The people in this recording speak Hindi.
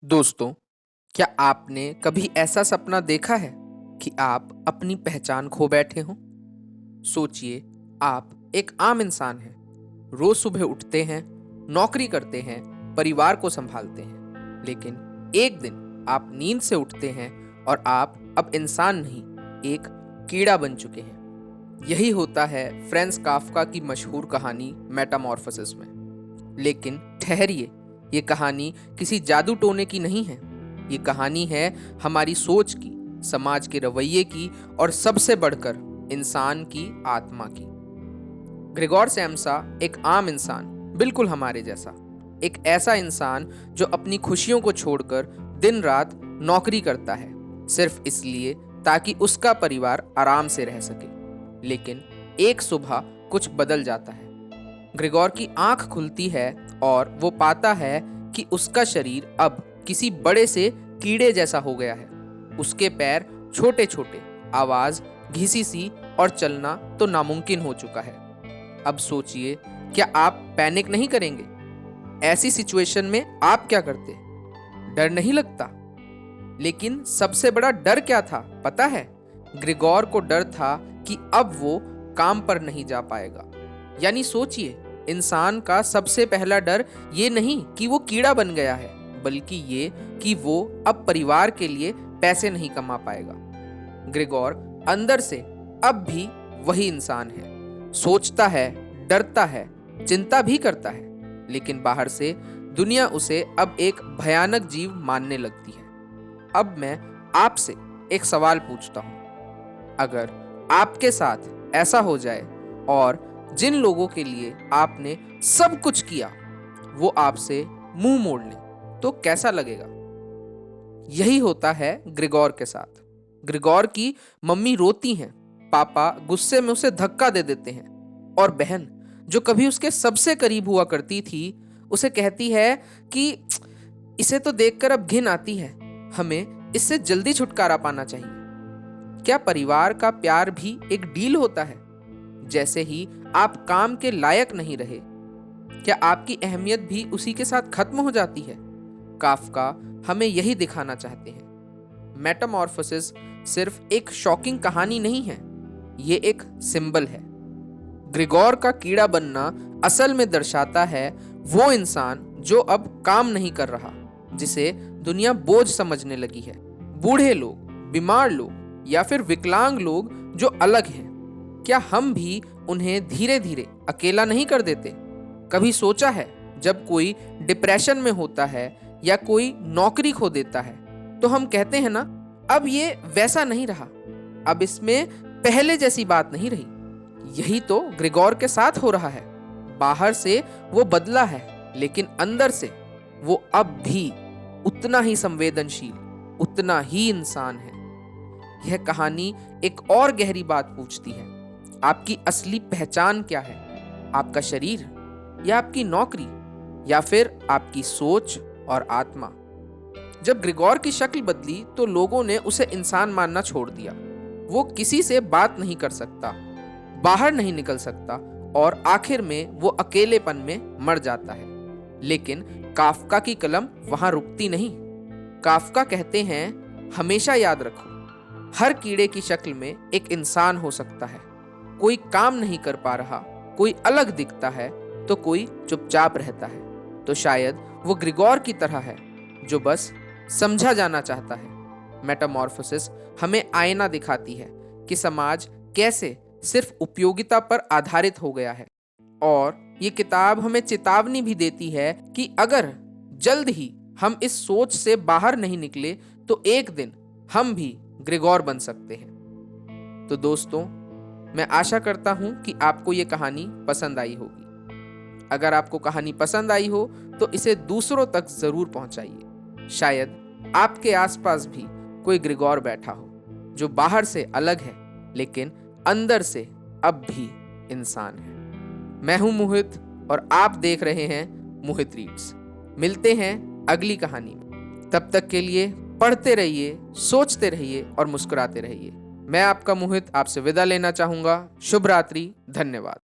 दोस्तों, क्या आपने कभी ऐसा सपना देखा है कि आप अपनी पहचान खो बैठे हों? सोचिए, आप एक आम इंसान हैं। रोज सुबह उठते हैं, नौकरी करते हैं, परिवार को संभालते हैं। लेकिन एक दिन आप नींद से उठते हैं और आप अब इंसान नहीं, एक कीड़ा बन चुके हैं। यही होता है फ्रांज काफ्का की मशहूर कहानी मेटामॉर्फोसिस में। लेकिन ठहरिए, ये कहानी किसी जादू टोने की नहीं है। ये कहानी है हमारी सोच की, समाज के रवैये की और सबसे बढ़कर इंसान की आत्मा की। ग्रेगोर सैमसा एक आम इंसान, बिल्कुल हमारे जैसा। एक ऐसा इंसान जो अपनी खुशियों को छोड़कर दिन रात नौकरी करता है, सिर्फ इसलिए ताकि उसका परिवार आराम से रह सके। लेकिन एक सुबह कुछ बदल जाता है। ग्रेगोर की आंख खुलती है और वो पाता है कि उसका शरीर अब किसी बड़े से कीड़े जैसा हो गया है। उसके पैर छोटे छोटे, आवाज घिसी सी और चलना तो नामुमकिन हो चुका है। अब सोचिए, क्या आप पैनिक नहीं करेंगे? ऐसी सिचुएशन में आप क्या करते? डर नहीं लगता? लेकिन सबसे बड़ा डर क्या था पता है? ग्रेगोर को डर था कि अब वो काम पर नहीं जा पाएगा। यानी सोचिए, इंसान का सबसे पहला डर ये नहीं कि वो कीड़ा बन गया है, बल्कि ये कि वो अब परिवार के लिए पैसे नहीं कमा पाएगा। ग्रेगोर अंदर से अब भी वही इंसान है। सोचता है, डरता है, चिंता भी करता है, लेकिन बाहर से दुनिया उसे अब एक भयानक जीव मानने लगती है। अब मैं आपसे एक सवाल पूछता हूं। अगर आपके साथ ऐसा हो जाए और जिन लोगों के लिए आपने सब कुछ किया वो आपसे मुंह मोड़ लें, तो कैसा लगेगा? यही होता है ग्रेगोर के साथ। ग्रेगोर की मम्मी रोती हैं, पापा गुस्से में उसे धक्का दे देते हैं और बहन, जो कभी उसके सबसे करीब हुआ करती थी, उसे कहती है कि इसे तो देखकर अब घिन आती है, हमें इससे जल्दी छुटकारा पाना चाहिए। क्या परिवार का प्यार भी एक डील होता है? जैसे ही आप काम के लायक नहीं रहे, क्या आपकी अहमियत भी उसी के साथ खत्म हो जाती है? काफ्का हमें यही दिखाना चाहते हैं। मेटामॉर्फोसिस सिर्फ एक शॉकिंग कहानी नहीं है, ये एक सिंबल है। ग्रेगोर का कीड़ा बनना असल में दर्शाता है वो इंसान जो अब काम नहीं कर रहा, जिसे दुनिया बोझ समझने लगी है। बूढ़े लोग, बीमार लोग या फिर विकलांग लोग जो अलग हैं, क्या हम भी उन्हें धीरे धीरे अकेला नहीं कर देते? कभी सोचा है, जब कोई डिप्रेशन में होता है या कोई नौकरी खो देता है, तो हम कहते हैं ना, अब ये वैसा नहीं रहा, अब इसमें पहले जैसी बात नहीं रही। यही तो ग्रेगोर के साथ हो रहा है। बाहर से वो बदला है, लेकिन अंदर से वो अब भी उतना ही संवेदनशील, उतना ही इंसान है। यह कहानी एक और गहरी बात पूछती है। आपकी असली पहचान क्या है? आपका शरीर या आपकी नौकरी या फिर आपकी सोच और आत्मा? जब ग्रेगोर की शक्ल बदली तो लोगों ने उसे इंसान मानना छोड़ दिया। वो किसी से बात नहीं कर सकता, बाहर नहीं निकल सकता और आखिर में वो अकेलेपन में मर जाता है। लेकिन काफ्का की कलम वहां रुकती नहीं। काफ्का कहते हैं, हमेशा याद रखो, हर कीड़े की शक्ल में एक इंसान हो सकता है। कोई काम नहीं कर पा रहा, कोई अलग दिखता है तो कोई चुपचाप रहता है। तो शायद वो ग्रेगोर की तरह है, जो बस समझा जाना चाहता है। मेटामॉर्फोसिस हमें आईना दिखाती है कि समाज कैसे सिर्फ उपयोगिता पर आधारित हो गया है। और ये किताब हमें चेतावनी भी देती है कि अगर जल्द ही हम इस सोच से बाहर नहीं निकले तो एक दिन हम भी ग्रेगोर बन सकते हैं। तो दोस्तों, मैं आशा करता हूं कि आपको ये कहानी पसंद आई होगी। अगर आपको कहानी पसंद आई हो तो इसे दूसरों तक जरूर पहुंचाइए। शायद आपके आसपास भी कोई ग्रेगोर बैठा हो, जो बाहर से अलग है लेकिन अंदर से अब भी इंसान है। मैं हूं मोहित और आप देख रहे हैं मोहित रीड्स। मिलते हैं अगली कहानी में। तब तक के लिए पढ़ते रहिए, सोचते रहिए और मुस्कुराते रहिए। मैं आपका मोहित आपसे विदा लेना चाहूंगा। शुभ रात्रि, धन्यवाद।